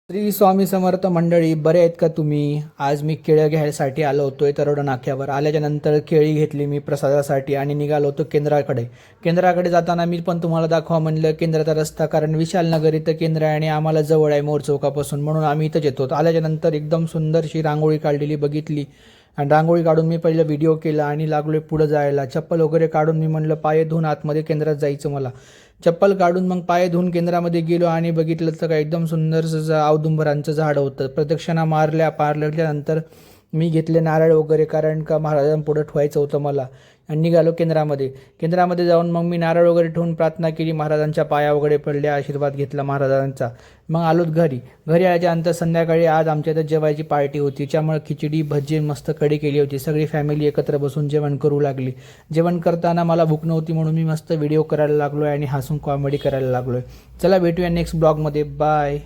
श्री स्वामी समर्थ मंडळी, बरे आहेत का तुम्ही? आज मी केळं घ्यायसाठी आलो होतो तरोडा नाक्यावर. आल्याच्या नंतर केळी घेतली मी प्रसादासाठी आणि निघालो होतो केंद्राकडे जाताना मी पण तुम्हाला दाखवा म्हणलं केंद्राचा रस्ता, कारण विशाल नगर इथं केंद्र आहे आणि आम्हाला जवळ आहे मोर चौकापासून, म्हणून आम्ही इथंच येतो. आल्याच्या नंतर एकदम सुंदरशी रांगोळी काढलेली बघितली आणि रांगोळी काढून मी पहिलं व्हिडिओ केला आणि लागलोय पुढं जायला. चप्पल वगैरे काढून मी म्हणलं पाय धुवून आतमध्ये केंद्रात जायचं मला. चप्पल काढून मग पाय धुवून केंद्रामध्ये गेलो आणि बघितलं तर काय एकदम सुंदरसं औदुंबरांचं झाड होतं. प्रदक्षिणा मारल्यानंतर मी घेतले नारळ वगैरे, कारण का महाराजांपुढं ठेवायचं होतं मला, आणि निघालो केंद्रामध्ये जाऊन मग मी नारळ वगैरे ठेवून प्रार्थना केली, महाराजांच्या पाया वगैरे पडल्या, आशीर्वाद घेतला महाराजांचा. मग आलोत घरी आल्याच्या नंतर संध्याकाळी आज आमच्या इथं जेवायची पार्टी होती, त्यामुळे खिचडी भजी मस्त कढी केली होती. सगळी फॅमिली एकत्र बसून जेवण करू लागली. जेवण करताना मला भूक नव्हती म्हणून मी मस्त व्हिडिओ करायला लागलो आहे आणि हसून कॉमेडी करायला लागलो आहे. चला भेटूया नेक्स्ट ब्लॉगमध्ये. बाय.